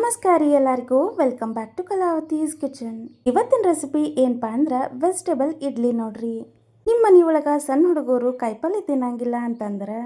ನಮಸ್ಕಾರ ರೀ ಎಲ್ಲರಿಗೂ welcome back to Kalavathi's kitchen. ಇವತ್ತಿನ ರೆಸಿಪಿ ಏನಪ್ಪಾ ಅಂದ್ರೆ ವೆಜಿಟೇಬಲ್ ಇಡ್ಲಿ ನೋಡ್ರಿ. ನಿಮ್ಮ ಮನೆಯೊಳಗ ಸಣ್ಣ ಹುಡುಗರು ಕಾಯಿಪಲ್ಲೆ ತಿನ್ನಂಗಿಲ್ಲ ಅಂತಂದ್ರೆ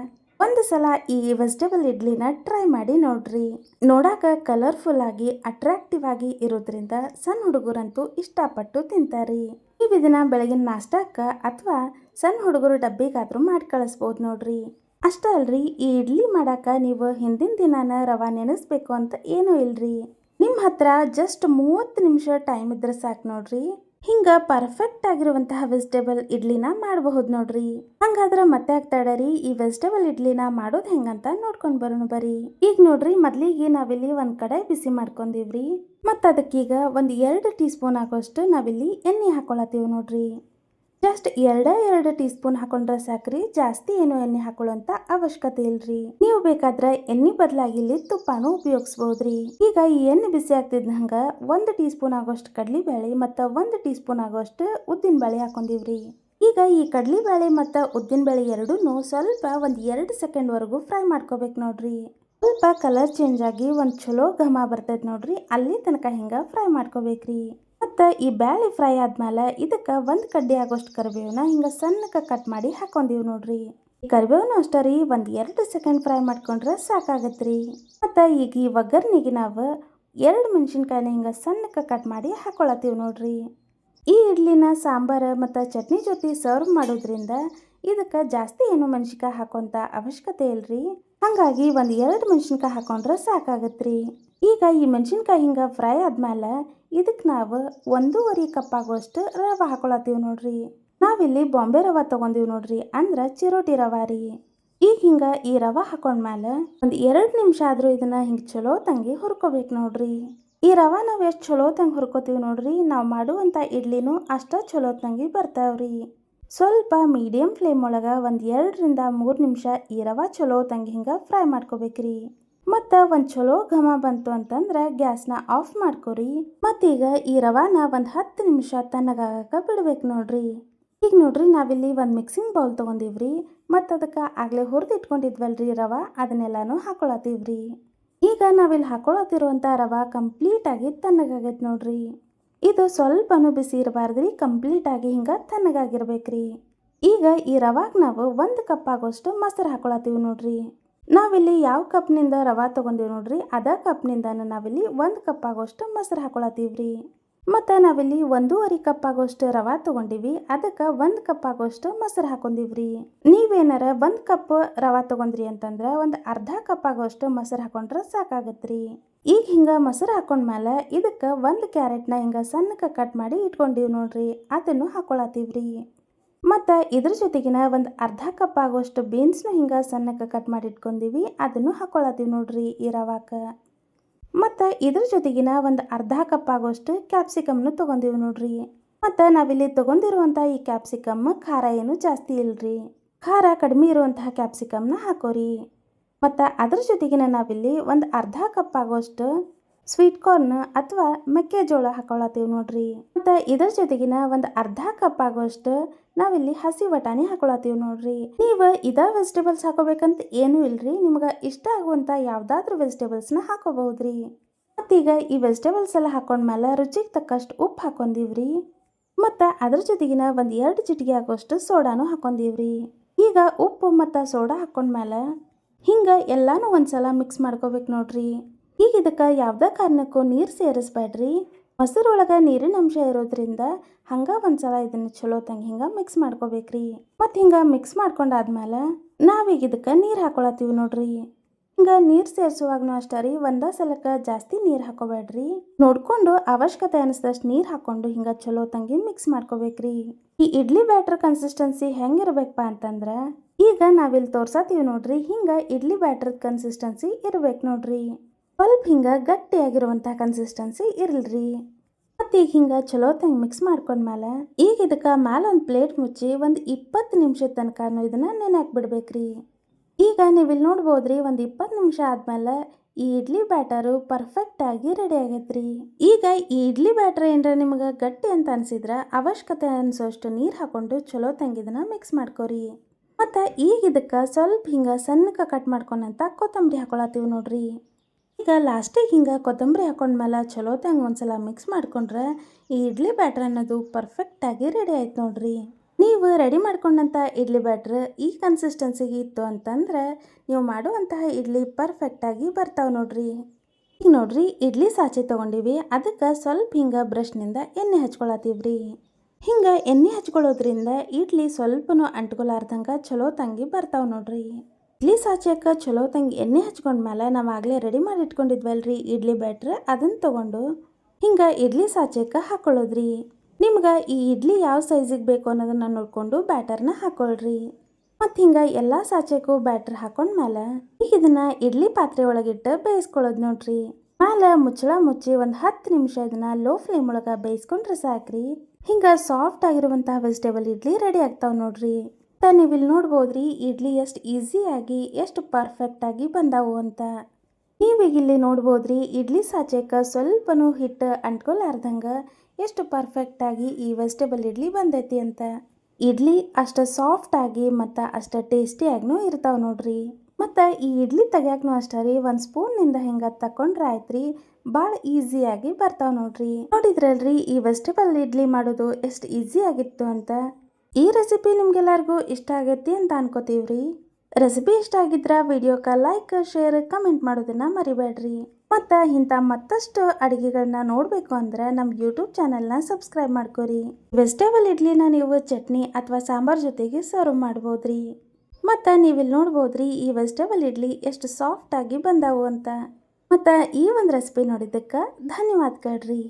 ಒಂದು ಸಲ ಈ ವೆಜಿಟೇಬಲ್ ಇಡ್ಲಿನ ಟ್ರೈ ಮಾಡಿ ನೋಡ್ರಿ. ನೋಡಾಕ ಕಲರ್ಫುಲ್ ಆಗಿ ಅಟ್ರಾಕ್ಟಿವ್ ಆಗಿ ಇರೋದ್ರಿಂದ ಸಣ್ಣ ಹುಡುಗರಂತೂ ಇಷ್ಟಪಟ್ಟು ತಿಂತಾರಿ. ಈ ದಿನ ಬೆಳಗಿನ ನಾಷ್ಟಕ್ಕ ಅಥವಾ ಸಣ್ಣ ಹುಡುಗರು ಡಬ್ಬಿಗಾದ್ರೂ ಮಾಡಿ ಕಳಿಸ್ಬೋದು ನೋಡ್ರಿ. ಅಷ್ಟೇ ಅಲ್ರಿ, ಈ ಇಡ್ಲಿ ಮಾಡಾಕ ನೀವು ಹಿಂದಿನ ದಿನಾನ ರವಾ ನೆನೆಸ್ಬೇಕು ಅಂತ ಏನೂ ಇಲ್ರಿ. ನಿಮ್ಮ ಹತ್ರ ಜಸ್ಟ್ 30 ನಿಮಿಷ ಟೈಮ್ ಇದ್ರೆ ಸಾಕು ನೋಡ್ರಿ. ಹಿಂಗ ಪರ್ಫೆಕ್ಟ್ ಆಗಿರುವಂತಹ ವೆಜಿಟೇಬಲ್ ಇಡ್ಲಿನ ಮಾಡಬಹುದು ನೋಡ್ರಿ. ಹಂಗಾದ್ರೆ ಮತ್ತೆ ಆಗ್ತಾಡರಿ, ಈ ವೆಜಿಟೇಬಲ್ ಇಡ್ಲಿನ ಮಾಡೋದು ಹೆಂಗಂತ ನೋಡ್ಕೊಂಡ್ ಬರೋಣ ಬರ್ರಿ. ಈಗ ನೋಡ್ರಿ, ಮೊದ್ಲಿಗೆ ನಾವಿಲ್ಲಿ ಒಂದ್ ಕಡೆ ಬಿಸಿ ಮಾಡ್ಕೊಂಡಿವ್ರಿ. ಮತ್ತ ಅದಕ್ಕೀಗ ಒಂದ್ 2 ಟೀ ಸ್ಪೂನ್ ಆಗೋಷ್ಟು ನಾವಿಲ್ಲಿ ಎಣ್ಣೆ ಹಾಕೊಳತೀವಿ ನೋಡ್ರಿ. ಜಸ್ಟ್ 2 ಟೀ ಸ್ಪೂನ್ ಹಾಕೊಂಡ್ರೆ ಸಾಕ್ರಿ, ಜಾಸ್ತಿ ಏನು ಎಣ್ಣೆ ಹಾಕೊಳ್ಳುವಂತ ಅವಶ್ಯಕತೆ ಇಲ್ರಿ. ನೀವು ಬೇಕಾದ್ರೆ ಎಣ್ಣೆ ಬದಲಾಗಿ ಇಲ್ಲಿ ತುಪ್ಪಾನು ಉಪಯೋಗಿಸಬಹುದ್ರಿ. ಈಗ ಈ ಎಣ್ಣೆ ಬಿಸಿ ಆಗ್ತಿದ್ದಂಗ 1 ಟೀ ಸ್ಪೂನ್ ಆಗೋಷ್ಟು ಕಡ್ಲಿಬೇಳೆ ಮತ್ತು 1 ಟೀ ಸ್ಪೂನ್ ಆಗೋಷ್ಟು ಉದ್ದಿನ ಬೇಳೆ ಹಾಕೊಂಡಿವ್ರಿ. ಈಗ ಈ ಕಡ್ಲಿಬೇಳೆ ಮತ್ತು ಉದ್ದಿನ ಬೇಳೆ ಎರಡೂನು ಸ್ವಲ್ಪ 2 ಸೆಕೆಂಡ್ ವರೆಗೂ ಫ್ರೈ ಮಾಡ್ಕೋಬೇಕು ನೋಡ್ರಿ. ಸ್ವಲ್ಪ ಕಲರ್ ಚೇಂಜ್ ಆಗಿ ಒಂದ್ ಚಲೋ ಘಮ ಬರ್ತೈತೆ ನೋಡ್ರಿ, ಅಲ್ಲಿ ತನಕ ಹಿಂಗ ಫ್ರೈ ಮಾಡ್ಕೋಬೇಕ್ರಿ. ಮತ್ತು ಈ ಬ್ಯಾಳೆ ಫ್ರೈ ಆದ್ಮೇಲೆ ಇದಕ್ಕೆ 1 ಕಡ್ಡಿ ಆಗೋಷ್ಟು ಕರಿಬೇವನ್ನ ಹಿಂಗೆ ಸಣ್ಣಕ್ಕೆ ಕಟ್ ಮಾಡಿ ಹಾಕೊಂಡಿವಿ ನೋಡ್ರಿ. ಈ ಕರಿಬೇವನು ಅಷ್ಟೇ ರೀ, 2 ಸೆಕೆಂಡ್ ಫ್ರೈ ಮಾಡ್ಕೊಂಡ್ರೆ ಸಾಕಾಗತ್ರಿ. ಮತ್ತು ಈಗ ಈ ಒಗ್ಗರ್ನಿಗೆ ನಾವು 2 ಮೆಣಸಿನ್ಕಾಯಿನ ಹಿಂಗೆ ಸಣ್ಣಕ್ಕೆ ಕಟ್ ಮಾಡಿ ಹಾಕೊಳತ್ತೀವಿ ನೋಡ್ರಿ. ಈ ಇಡ್ಲಿನ ಸಾಂಬಾರು ಮತ್ತು ಚಟ್ನಿ ಜೊತೆ ಸರ್ವ್ ಮಾಡೋದ್ರಿಂದ ಇದಕ್ಕೆ ಜಾಸ್ತಿ ಏನು ಮೆಣಸಿನ್ಕಾಯಿ ಹಾಕೋಂಥ ಅವಶ್ಯಕತೆ ಇಲ್ರಿ. ಹಾಗಾಗಿ 2 ಮೆಣಸಿನ್ಕಾಯಿ ಹಾಕೊಂಡ್ರೆ ಸಾಕಾಗತ್ರಿ. ಈಗ ಈ ಮೆಣಸಿನ್ಕಾಯಿ ಹಿಂಗೆ ಫ್ರೈ ಆದ್ಮೇಲೆ ಇದಕ್ಕೆ ನಾವು 1.5 ಕಪ್ ಆಗೋಷ್ಟು ರವೆ ಹಾಕೊಳತ್ತೀವಿ ನೋಡ್ರಿ. ನಾವಿಲ್ಲಿ ಬಾಂಬೆ ರವೆ ತೊಗೊಂಡಿವಿ ನೋಡ್ರಿ, ಅಂದ್ರೆ ಚಿರೋಟಿ ರವೆ ರೀ. ಈಗ ಹಿಂಗೆ ಈ ರವೆ ಹಾಕೊಂಡ್ಮೇಲೆ 2 ನಿಮಿಷ ಆದರೂ ಇದನ್ನ ಹಿಂಗೆ ಚಲೋ ತಂಗಿ ಹುರ್ಕೋಬೇಕು ನೋಡ್ರಿ. ಈ ರವೆ ನಾವು ಎಷ್ಟು ಚಲೋ ತಂಗಿ ಹುರ್ಕೋತೀವಿ ನೋಡ್ರಿ, ನಾವು ಮಾಡುವಂಥ ಇಡ್ಲಿನೂ ಅಷ್ಟ ಚಲೋ ತಂಗಿ ಬರ್ತಾವ್ರಿ. ಸ್ವಲ್ಪ ಮೀಡಿಯಂ ಫ್ಲೇಮ್ ಒಳಗೆ 2 ರಿಂದ 3 ನಿಮಿಷ ಈ ರವೆ ಚಲೋ ತಂಗಿ ಹಿಂಗೆ ಫ್ರೈ ಮಾಡ್ಕೋಬೇಕ್ರಿ. ಮತ್ತು ಒಂದು ಚಲೋ ಘಮ ಬಂತು ಅಂತಂದ್ರೆ ಗ್ಯಾಸ್ನ ಆಫ್ ಮಾಡ್ಕೊರಿ. ಮತ್ತೀಗ ಈ ರವಾನ 10 ನಿಮಿಷ ತಣ್ಣಗಾಗಕ್ಕೆ ಬಿಡ್ಬೇಕು ನೋಡ್ರಿ. ಈಗ ನೋಡ್ರಿ, ನಾವಿಲ್ಲಿ ಒಂದು ಮಿಕ್ಸಿಂಗ್ ಬೌಲ್ ತೊಗೊಂಡಿವ್ರಿ. ಮತ್ತು ಅದಕ್ಕೆ ಆಗಲೇ ಹುರಿದು ಇಟ್ಕೊಂಡಿದ್ವಲ್ರಿ ರವೆ, ಅದನ್ನೆಲ್ಲಾನು ಹಾಕೊಳತ್ತೀವ್ರಿ. ಈಗ ನಾವಿಲ್ಲಿ ಹಾಕೊಳತ್ತಿರುವಂಥ ರವೆ ಕಂಪ್ಲೀಟಾಗಿ ತಣ್ಣಗಾಗೈತೆ ನೋಡ್ರಿ. ಇದು ಸ್ವಲ್ಪನೂ ಬಿಸಿ ಇರಬಾರ್ದ್ರಿ, ಕಂಪ್ಲೀಟಾಗಿ ಹಿಂಗೆ ತಣ್ಣಗಾಗಿರ್ಬೇಕ್ರಿ. ಈಗ ಈ ರವಾಗೆ ನಾವು 1 ಕಪ್ ಆಗೋಷ್ಟು ಮೊಸರು ಹಾಕೊಳತ್ತೀವಿ ನೋಡ್ರಿ. ನಾವಿಲ್ಲಿ ಯಾವ ಕಪ್ನಿಂದ ರವೆ ತೊಗೊಂಡಿವಿ ನೋಡ್ರಿ, ಅದೇ ಕಪ್ನಿಂದ ನಾವಿಲ್ಲಿ 1 ಕಪ್ ಆಗೋಷ್ಟು ಮೊಸರು ಹಾಕೊಳತ್ತೀವ್ರಿ. ಮತ್ತು ನಾವಿಲ್ಲಿ 1.5 ಕಪ್ ಆಗೋಷ್ಟು ರವೆ ತೊಗೊಂಡಿವಿ, ಅದಕ್ಕೆ 1 ಕಪ್ ಆಗೋಷ್ಟು ಮೊಸರು ಹಾಕೊಂಡಿವ್ರಿ. ನೀವೇನಾರ 1 ಕಪ್ ರವೆ ತೊಗೊಂಡ್ರಿ ಅಂತಂದ್ರೆ ಒಂದು ಅರ್ಧ ಕಪ್ ಆಗೋಷ್ಟು ಮೊಸರು ಹಾಕೊಂಡ್ರೆ ಸಾಕಾಗತ್ರಿ. ಈಗ ಹಿಂಗೆ ಮೊಸರು ಹಾಕೊಂಡ್ಮೇಲೆ ಇದಕ್ಕೆ 1 ಕ್ಯಾರೆಟ್ನ ಹಿಂಗೆ ಸಣ್ಣಕ್ಕೆ ಕಟ್ ಮಾಡಿ ಇಟ್ಕೊಂಡಿವಿ ನೋಡ್ರಿ, ಅದನ್ನು ಹಾಕೊಳತ್ತೀವ್ರಿ. ಮತ್ತು ಇದ್ರ ಜೊತೆಗಿನ ಒಂದು ಅರ್ಧ ಕಪ್ ಆಗೋಷ್ಟು ಬೀನ್ಸ್ನು ಹಿಂಗೆ ಸಣ್ಣಕ್ಕೆ ಕಟ್ ಮಾಡಿ ಇಟ್ಕೊಂಡಿವಿ, ಅದನ್ನು ಹಾಕೊಳತ್ತೀವಿ ನೋಡ್ರಿ ಈ ರವಾಕ್ಕೆ. ಮತ್ತು ಇದ್ರ ಜೊತೆಗಿನ ಒಂದು ಅರ್ಧ ಕಪ್ ಆಗೋಷ್ಟು ಕ್ಯಾಪ್ಸಿಕಮ್ನು ತೊಗೊಂಡಿವಿ ನೋಡ್ರಿ. ಮತ್ತು ನಾವಿಲ್ಲಿ ತೊಗೊಂಡಿರುವಂಥ ಈ ಕ್ಯಾಪ್ಸಿಕಮ್ ಖಾರ ಏನು ಜಾಸ್ತಿ ಇಲ್ರಿ, ಖಾರ ಕಡಿಮೆ ಇರುವಂತಹ ಕ್ಯಾಪ್ಸಿಕಮ್ನ ಹಾಕೋರಿ. ಮತ್ತು ಅದ್ರ ಜೊತೆಗಿನ ನಾವಿಲ್ಲಿ ಒಂದು ಅರ್ಧ ಕಪ್ ಆಗೋಷ್ಟು ಸ್ವೀಟ್ ಕಾರ್ನ್ ಅಥವಾ ಮೆಕ್ಕೆಜೋಳ ಹಾಕೊಳತ್ತೀವಿ ನೋಡ್ರಿ. ಮತ್ತು ಇದ್ರ ಜೊತೆಗಿನ ಒಂದು ಅರ್ಧ ಕಪ್ ಆಗೋಷ್ಟು ನಾವಿಲ್ಲಿ ಹಸಿ ಬಟಾಣಿ ಹಾಕೊಳತ್ತೀವಿ ನೋಡ್ರಿ. ನೀವು ಇದೇ ವೆಜಿಟೇಬಲ್ಸ್ ಹಾಕೋಬೇಕಂತ ಏನೂ ಇಲ್ರಿ, ನಿಮ್ಗೆ ಇಷ್ಟ ಆಗುವಂಥ ಯಾವುದಾದ್ರೂ ವೆಜಿಟೇಬಲ್ಸ್ನ ಹಾಕೋಬಹುದ್ರಿ. ಮತ್ತೀಗ ಈ ವೆಜಿಟೇಬಲ್ಸ್ ಎಲ್ಲ ಹಾಕೊಂಡ್ಮೇಲೆ ರುಚಿಗೆ ತಕ್ಕಷ್ಟು ಉಪ್ಪು ಹಾಕೊಂಡಿವ್ರಿ. ಮತ್ತು ಅದ್ರ ಜೊತೆಗಿನ ಒಂದು 2 ಚಿಟಿಕೆ ಆಗೋಷ್ಟು ಸೋಡಾನು ಹಾಕೊಂಡಿವ್ರಿ. ಈಗ ಉಪ್ಪು ಮತ್ತು ಸೋಡಾ ಹಾಕೊಂಡ್ಮೇಲೆ ಹಿಂಗೆ ಎಲ್ಲಾನು ಒಂದ್ಸಲ ಮಿಕ್ಸ್ ಮಾಡ್ಕೋಬೇಕು ನೋಡ್ರಿ. ಈಗ ಇದಕ್ಕೆ ಯಾವುದೇ ಕಾರಣಕ್ಕೂ ನೀರು ಸೇರಿಸ್ಬೇಡ್ರಿ, ಮೊಸರೊಳಗೆ ನೀರಿನ ಅಂಶ ಇರೋದ್ರಿಂದ ಹಂಗೆ ಒಂದ್ಸಲ ಇದನ್ನು ಚಲೋ ತಂಗಿ ಹಿಂಗೆ ಮಿಕ್ಸ್ ಮಾಡ್ಕೋಬೇಕ್ರಿ. ಮತ್ತು ಹಿಂಗೆ ಮಿಕ್ಸ್ ಮಾಡ್ಕೊಂಡಾದ್ಮೇಲೆ ನಾವೀಗ ಇದಕ್ಕೆ ನೀರು ಹಾಕೊಳತ್ತೀವಿ ನೋಡ್ರಿ. ಹಿಂಗೆ ನೀರು ಸೇರಿಸುವಾಗೂ ಅಷ್ಟೇ ರೀ, ಒಂದೇ ಸಲಕ್ಕೆ ಜಾಸ್ತಿ ನೀರು ಹಾಕೋಬೇಡ್ರಿ, ನೋಡ್ಕೊಂಡು ಅವಶ್ಯಕತೆ ಅನಿಸಿದಷ್ಟು ನೀರು ಹಾಕ್ಕೊಂಡು ಹಿಂಗೆ ಚಲೋ ತಂಗಿ ಮಿಕ್ಸ್ ಮಾಡ್ಕೋಬೇಕ್ರಿ. ಈ ಇಡ್ಲಿ ಬ್ಯಾಟರ್ ಕನ್ಸಿಸ್ಟೆನ್ಸಿ ಹೆಂಗಿರ್ಬೇಕಪ್ಪ ಅಂತಂದ್ರೆ ಈಗ ನಾವಿಲ್ಲಿ ತೋರ್ಸತ್ತೀವಿ ನೋಡ್ರಿ, ಹಿಂಗೆ ಇಡ್ಲಿ ಬ್ಯಾಟರ್ ಕನ್ಸಿಸ್ಟೆನ್ಸಿ ಇರ್ಬೇಕು ನೋಡ್ರಿ. ಸ್ವಲ್ಪ ಹಿಂಗೆ ಗಟ್ಟಿಯಾಗಿರುವಂಥ ಕನ್ಸಿಸ್ಟೆನ್ಸಿ ಇರಲ್ರಿ. ಮತ್ತು ಈಗ ಹಿಂಗೆ ಚಲೋ ತಂಗಿ ಮಿಕ್ಸ್ ಮಾಡ್ಕೊಂಡ್ಮೇಲೆ ಈಗ ಇದಕ್ಕೆ ಮ್ಯಾಲೆ ಒಂದು ಪ್ಲೇಟ್ ಮುಚ್ಚಿ ಒಂದು 20 ನಿಮಿಷದ ತನಕನೂ ಇದನ್ನು ನೆನೆಯಾಕೆ ಬಿಡ್ಬೇಕ್ರಿ. ಈಗ ನೀವಿಲ್ಲಿ ನೋಡ್ಬೋದ್ರಿ, ಒಂದು 20 ನಿಮಿಷ ಆದಮೇಲೆ ಈ ಇಡ್ಲಿ ಬ್ಯಾಟರು ಪರ್ಫೆಕ್ಟಾಗಿ ರೆಡಿ ಆಗೈತ್ರಿ. ಈಗ ಈ ಇಡ್ಲಿ ಬ್ಯಾಟರ್ ಏನರ ನಿಮ್ಗೆ ಗಟ್ಟಿ ಅಂತ ಅನಿಸಿದ್ರೆ ಅವಶ್ಯಕತೆ ಅನಿಸೋಷ್ಟು ನೀರು ಹಾಕ್ಕೊಂಡು ಚಲೋ ತಂಗಿ ಇದನ್ನು ಮಿಕ್ಸ್ ಮಾಡ್ಕೋರಿ. ಮತ್ತು ಈಗ ಇದಕ್ಕೆ ಸ್ವಲ್ಪ ಹಿಂಗೆ ಸಣ್ಣಕ್ಕೆ ಕಟ್ ಮಾಡ್ಕೊಂಡಂಥ ಕೊತ್ತಂಬರಿ ಹಾಕೊಳತ್ತೀವಿ ನೋಡ್ರಿ. ಈಗ ಲಾಸ್ಟಿಗೆ ಹಿಂಗೆ ಕೊತ್ತಂಬರಿ ಹಾಕೊಂಡ್ಮೇಲೆ ಚಲೋತಂಗೆ ಒಂದ್ಸಲ ಮಿಕ್ಸ್ ಮಾಡ್ಕೊಂಡ್ರೆ ಈ ಇಡ್ಲಿ ಬ್ಯಾಟ್ರ್ ಅನ್ನೋದು ಪರ್ಫೆಕ್ಟಾಗಿ ರೆಡಿ ಆಯ್ತು ನೋಡ್ರಿ. ನೀವು ರೆಡಿ ಮಾಡ್ಕೊಂಡಂಥ ಇಡ್ಲಿ ಬ್ಯಾಟ್ರ್ ಈ ಕನ್ಸಿಸ್ಟೆನ್ಸಿಗೆ ಇತ್ತು ಅಂತಂದ್ರೆ ನೀವು ಮಾಡುವಂತಹ ಇಡ್ಲಿ ಪರ್ಫೆಕ್ಟಾಗಿ ಬರ್ತಾವೆ ನೋಡ್ರಿ. ಈಗ ನೋಡ್ರಿ ಇಡ್ಲಿ ಸಾಚೆ ತೊಗೊಂಡಿವಿ, ಅದಕ್ಕೆ ಸ್ವಲ್ಪ ಹಿಂಗೆ ಬ್ರಷ್ನಿಂದ ಎಣ್ಣೆ ಹಚ್ಕೊಳತ್ತೀವ್ರಿ. ಹಿಂಗೆ ಎಣ್ಣೆ ಹಚ್ಕೊಳ್ಳೋದ್ರಿಂದ ಇಡ್ಲಿ ಸ್ವಲ್ಪನೂ ಅಂಟ್ಕೊಲಾರ್ದಂಗೆ ಚಲೋ ತಂಗಿ ಬರ್ತಾವೆ ನೋಡ್ರಿ. ಇಡ್ಲಿ ಸಾಚಕ್ಕೆ ಚಲೋ ತಂಗಿ ಎಣ್ಣೆ ಹಚ್ಕೊಂಡ್ಮೇಲೆ ನಾವು ಆಗಲೇ ರೆಡಿ ಮಾಡಿ ಇಟ್ಕೊಂಡಿದ್ವಲ್ರಿ ಇಡ್ಲಿ ಬ್ಯಾಟ್ರ್, ಅದನ್ನು ತೊಗೊಂಡು ಹಿಂಗೆ ಇಡ್ಲಿ ಸಾಚಕ್ಕೆ ಹಾಕೊಳ್ಳೋದ್ರಿ. ನಿಮ್ಗೆ ಈ ಇಡ್ಲಿ ಯಾವ ಸೈಜಿಗೆ ಬೇಕು ಅನ್ನೋದನ್ನು ನೋಡಿಕೊಂಡು ಬ್ಯಾಟರ್ನ ಹಾಕೊಳ್ರಿ. ಮತ್ತು ಹಿಂಗೆ ಎಲ್ಲ ಸಾಚೆಗೂ ಬ್ಯಾಟ್ರ್ ಹಾಕೊಂಡ್ಮೇಲೆ ಈಗ ಇದನ್ನು ಇಡ್ಲಿ ಪಾತ್ರೆ ಒಳಗಿಟ್ಟು ಬೇಯಿಸ್ಕೊಳ್ಳೋದು ನೋಡ್ರಿ. ಮೇಲೆ ಮುಚ್ಚಳ ಮುಚ್ಚಿ ಒಂದು 10 ನಿಮಿಷ ಇದನ್ನು ಲೋ ಫ್ಲೇಮ್ ಒಳಗೆ ಬೇಯಿಸ್ಕೊಂಡ್ರೆ ಸಾಕ್ರಿ. ಹಿಂಗೆ ಸಾಫ್ಟ್ ಆಗಿರುವಂತಹ ವೆಜಿಟೇಬಲ್ ಇಡ್ಲಿ ರೆಡಿ ಆಗ್ತಾವೆ ನೋಡ್ರಿ. ನೀವು ಇಲ್ಲಿ ನೋಡ್ಬೋದ್ರಿ ಇಡ್ಲಿ ಎಷ್ಟು ಈಸಿಯಾಗಿ ಎಷ್ಟು ಪರ್ಫೆಕ್ಟಾಗಿ ಬಂದಾವು ಅಂತ. ನೀವೀಗ ಇಲ್ಲಿ ನೋಡ್ಬೋದ್ರಿ ಇಡ್ಲಿ ಸಾಚಕ್ಕೆ ಸ್ವಲ್ಪನೂ ಹಿಟ್ಟು ಅಂಟ್ಕೊಲಾರ್ದಂಗೆ ಎಷ್ಟು ಪರ್ಫೆಕ್ಟಾಗಿ ಈ ವೆಜಿಟೇಬಲ್ ಇಡ್ಲಿ ಬಂದೈತಿ ಅಂತ. ಇಡ್ಲಿ ಅಷ್ಟು ಸಾಫ್ಟಾಗಿ ಮತ್ತು ಅಷ್ಟು ಟೇಸ್ಟಿಯಾಗೂ ಇರ್ತಾವೆ ನೋಡ್ರಿ. ಮತ್ತು ಈ ಇಡ್ಲಿ ತೆಗ್ಯಾಕೂ ಅಷ್ಟೇ ರೀ, ಒಂದು ಸ್ಪೂನ್ನಿಂದ ಹಿಂಗೆ ತಕೊಂಡ್ರೆ ಆಯ್ತು ರೀ, ಭಾಳ ಈಸಿಯಾಗಿ ಬರ್ತಾವೆ ನೋಡ್ರಿ. ನೋಡಿದ್ರಲ್ರಿ ಈ ವೆಜಿಟೇಬಲ್ ಇಡ್ಲಿ ಮಾಡೋದು ಎಷ್ಟು ಈಸಿ ಆಗಿತ್ತು ಅಂತ. ಈ ರೆಸಿಪಿ ನಿಮ್ಗೆಲ್ಲರಿಗೂ ಇಷ್ಟ ಆಗೈತಿ ಅಂತ ಅನ್ಕೋತೀವ್ರಿ. ರೆಸಿಪಿ ಇಷ್ಟ ಆಗಿದ್ರೆ ವಿಡಿಯೋಕ್ಕೆ ಲೈಕ್ ಶೇರ್ ಕಮೆಂಟ್ ಮಾಡೋದನ್ನು ಮರಿಬೇಡ್ರಿ. ಮತ್ತು ಇಂಥ ಮತ್ತಷ್ಟು ಅಡುಗೆಗಳನ್ನ ನೋಡಬೇಕು ಅಂದರೆ ನಮ್ಮ ಯೂಟ್ಯೂಬ್ ಚಾನಲ್ನ ಸಬ್ಸ್ಕ್ರೈಬ್ ಮಾಡ್ಕೊರಿ. ವೆಜಿಟೇಬಲ್ ಇಡ್ಲಿನ ನೀವು ಚಟ್ನಿ ಅಥವಾ ಸಾಂಬಾರ್ ಜೊತೆಗೆ ಸರ್ವ್ ಮಾಡ್ಬೋದ್ರಿ. ಮತ್ತು ನೀವಿಲ್ಲಿ ನೋಡ್ಬೋದ್ರಿ ಈ ವೆಜಿಟೇಬಲ್ ಇಡ್ಲಿ ಎಷ್ಟು ಸಾಫ್ಟಾಗಿ ಬಂದಾವು ಅಂತ. ಮತ್ತು ಈ ಒಂದು ರೆಸಿಪಿ ನೋಡಿದ್ದಕ್ಕೆ ಧನ್ಯವಾದಗಳ್ರಿ.